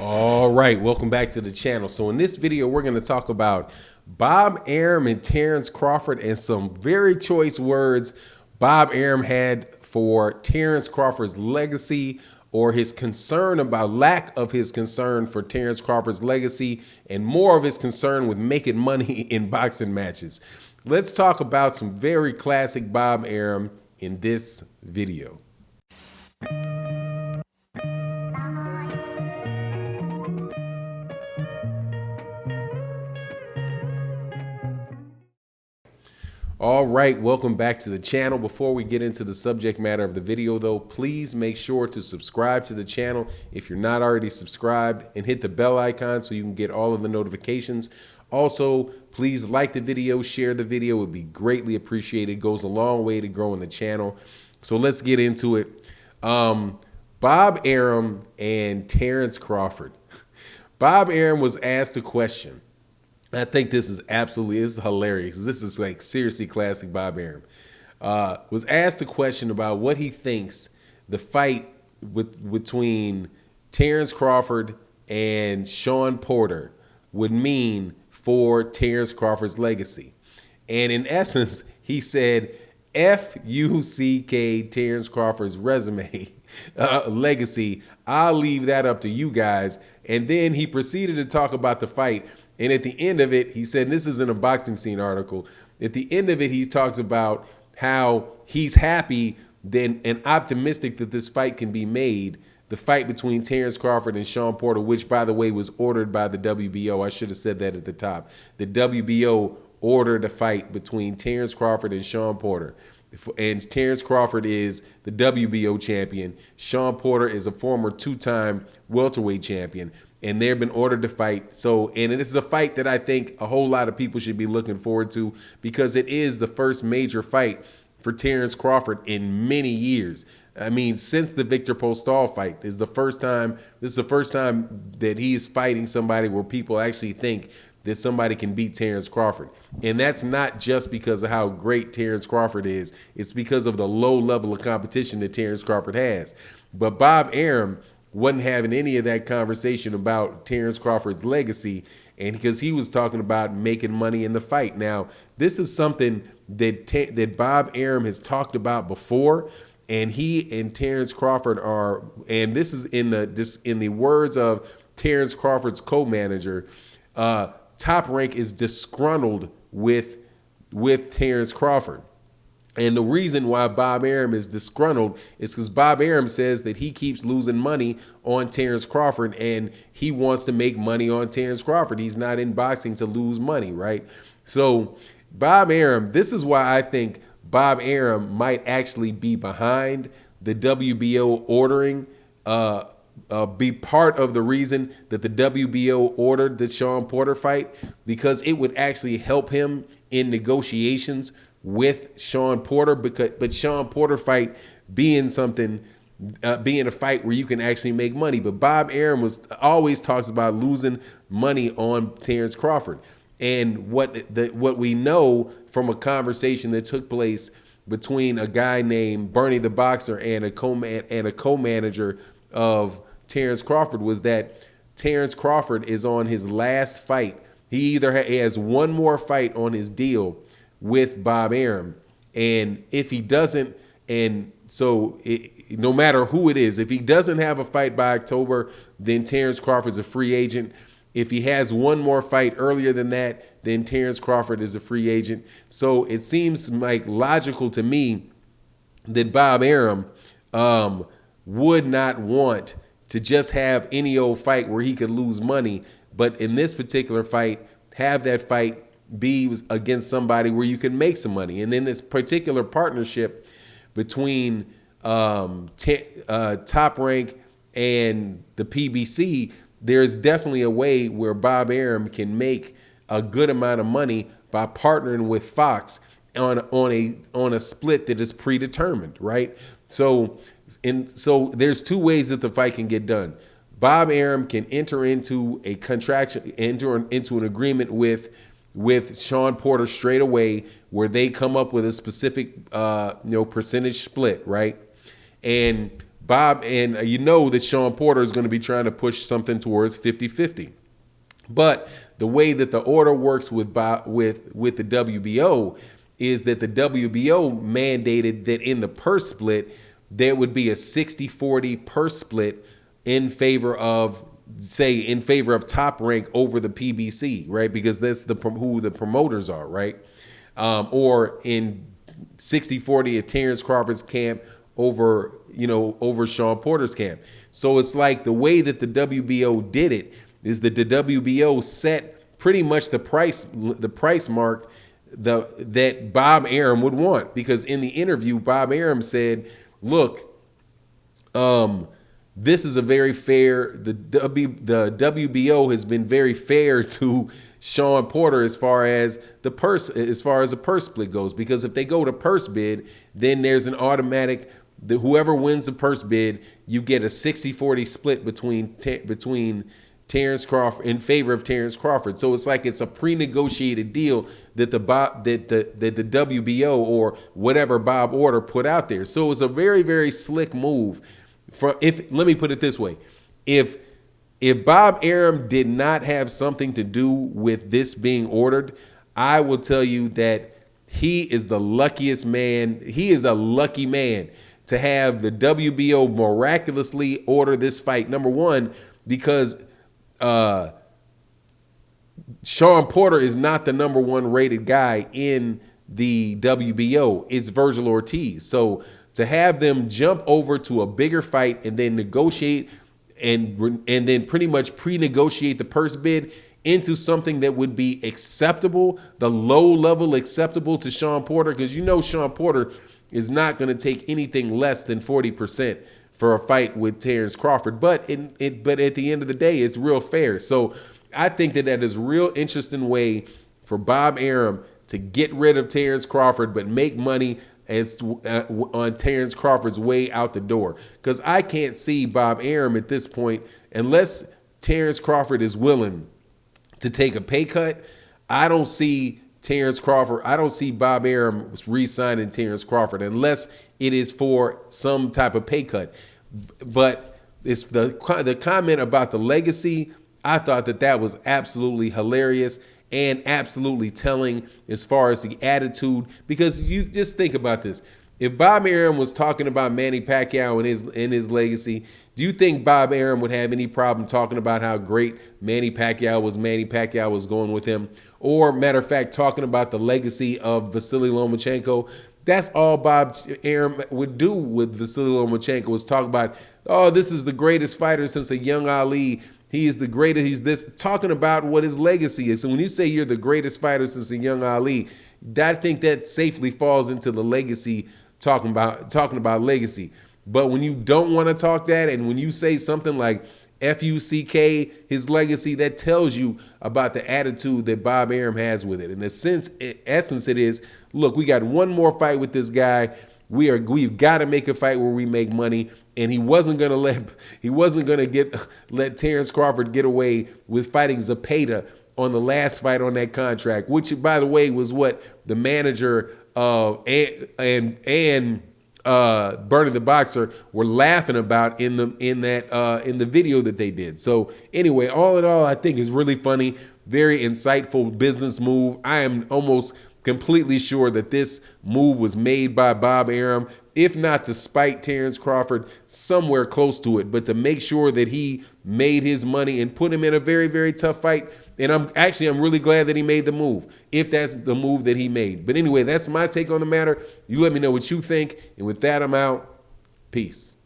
All right, welcome back to the channel. So in this video, we're going to talk about Bob Arum and Terence Crawford and some very choice words Bob Arum had for Terence Crawford's legacy, or his concern about lack of his concern for Terence Crawford's legacy and more of his concern with making money in boxing matches. Let's talk about some very classic Bob Arum in this video. All right, welcome back to the channel. Before we get into the subject matter of the video though, please make sure to subscribe to the channel if you're not already subscribed, and hit the bell icon so you can get all of the notifications. Also, please like the video, share the video. It would be greatly appreciated. It goes a long way to growing the channel. So let's get into it. Bob Arum and Terence Crawford. Bob Arum was asked a question. I think this is hilarious. This is like seriously classic Bob Arum. Was asked a question about what he thinks the fight between Terence Crawford and Shawn Porter would mean for Terence Crawford's legacy. And in essence, he said, F-U-C-K Terence Crawford's resume, legacy. I'll leave that up to you guys. And then he proceeded to talk about the fight. And at the end of it, he said, this is in a Boxing Scene article. At the end of it, he talks about how he's happy and optimistic that this fight can be made. The fight between Terence Crawford and Shawn Porter, which, by the way, was ordered by the WBO. I should have said that at the top. The WBO ordered a fight between Terence Crawford and Shawn Porter. And Terence Crawford is the WBO champion. Shawn Porter is a former two-time welterweight champion. And they've been ordered to fight. So, and it is a fight that I think a whole lot of people should be looking forward to, because it is the first major fight for Terence Crawford in many years. I mean, since the Victor Postol fight is the first time. This is the first time that he is fighting somebody where people actually think that somebody can beat Terence Crawford. And that's not just because of how great Terence Crawford is. It's because of the low level of competition that Terence Crawford has. But Bob Arum wasn't having any of that conversation about Terence Crawford's legacy, and because he was talking about making money in the fight. Now, this is something that Bob Arum has talked about before, and he and Terence Crawford are, and this is in the words of Terence Crawford's co-manager, Top Rank is disgruntled with Terence Crawford. And the reason why Bob Arum is disgruntled is because Bob Arum says that he keeps losing money on Terence Crawford, and he wants to make money on Terence Crawford. He's not in boxing to lose money, right? So Bob Arum, this is why I think Bob Arum might actually be behind the WBO ordering, be part of the reason that the WBO ordered the Shawn Porter fight, because it would actually help him in negotiations with Shawn Porter, but Shawn Porter fight being a fight where you can actually make money. But Bob Arum always talks about losing money on Terence Crawford. And what we know from a conversation that took place between a guy named Bernie the Boxer and a co-manager of Terence Crawford was that Terence Crawford is on his last fight. He either has one more fight on his deal with Bob Arum, and if he doesn't, and so no matter who it is, if he doesn't have a fight by October, then Terence Crawford's a free agent. If he has one more fight earlier than that, then Terence Crawford is a free agent. So it seems like logical to me that Bob Arum would not want to just have any old fight where he could lose money, but in this particular fight, have that fight be against somebody where you can make some money. And then this particular partnership between Top Rank and the PBC, there's definitely a way where Bob Arum can make a good amount of money by partnering with Fox on a split that is predetermined, right? So there's two ways that the fight can get done. Bob Arum can enter into a contraction, enter into an agreement with Shawn Porter straight away, where they come up with a specific percentage split, right? And Bob, and you know that Shawn Porter is going to be trying to push something towards 50-50. But the way that the order works with the WBO is that the WBO mandated that in the purse split, there would be a 60-40 purse split in favor of Top Rank over the PBC, right? Because that's who the promoters are, right? Or in 60-40 at Terence Crawford's camp over Shawn Porter's camp. So it's like the way that the WBO did it is that the WBO set pretty much the price mark that Bob Arum would want. Because in the interview, Bob Arum said, look, this is a very fair, the WBO has been very fair to Shawn Porter as far as the purse split goes, because if they go to purse bid, then there's an automatic, whoever wins the purse bid, you get a 60-40 split between Terence Crawford in favor of Terence Crawford. So it's like it's a pre-negotiated deal that the WBO or whatever Bob Order put out there. So it was a very, very slick move. Let me put it this way. If Bob Arum did not have something to do with this being ordered, I will tell you that he is the luckiest man. He is a lucky man to have the WBO miraculously order this fight. Number one, because Shawn Porter is not the number one rated guy in the WBO. It's Virgil Ortiz. So to have them jump over to a bigger fight and then negotiate and then pretty much pre-negotiate the purse bid into something that would be acceptable, the low level acceptable to Shawn Porter, because Shawn Porter is not going to take anything less than 40% for a fight with Terence Crawford. But at the end of the day, it's real fair. So I think that is a real interesting way for Bob Arum to get rid of Terence Crawford but make money on Terence Crawford's way out the door. Because I can't see Bob Arum at this point, unless Terence Crawford is willing to take a pay cut. I don't see Bob Arum re-signing Terence Crawford unless it is for some type of pay cut. But it's the comment about the legacy. I thought that was absolutely hilarious and absolutely telling as far as the attitude, because you just think about this. If Bob Arum was talking about Manny Pacquiao and his legacy, do you think Bob Arum would have any problem talking about how great Manny Pacquiao was going with him? Or, matter of fact, talking about the legacy of Vasily Lomachenko? That's all Bob Arum would do with Vasily Lomachenko, was talk about, oh, this is the greatest fighter since a young Ali. He is the greatest. He's this, talking about what his legacy is. So when you say you're the greatest fighter since a young Ali, I think that safely falls into the legacy, talking about legacy. But when you don't want to talk that, and when you say something like F-U-C-K, his legacy, that tells you about the attitude that Bob Arum has with it. In essence, it is, look, we got one more fight with this guy. We've got to make a fight where we make money. And he wasn't gonna let Terence Crawford get away with fighting Zepeda on the last fight on that contract, which, by the way, was what the manager and Bernie the Boxer were laughing about in the video that they did. So anyway, all in all, I think it's really funny, very insightful business move. I am almost completely sure that this move was made by Bob Arum, if not to spite Terence Crawford, somewhere close to it, but to make sure that he made his money and put him in a very, very tough fight. And I'm really glad that he made the move, if that's the move that he made. But anyway, that's my take on the matter. You let me know what you think. And with that, I'm out. Peace.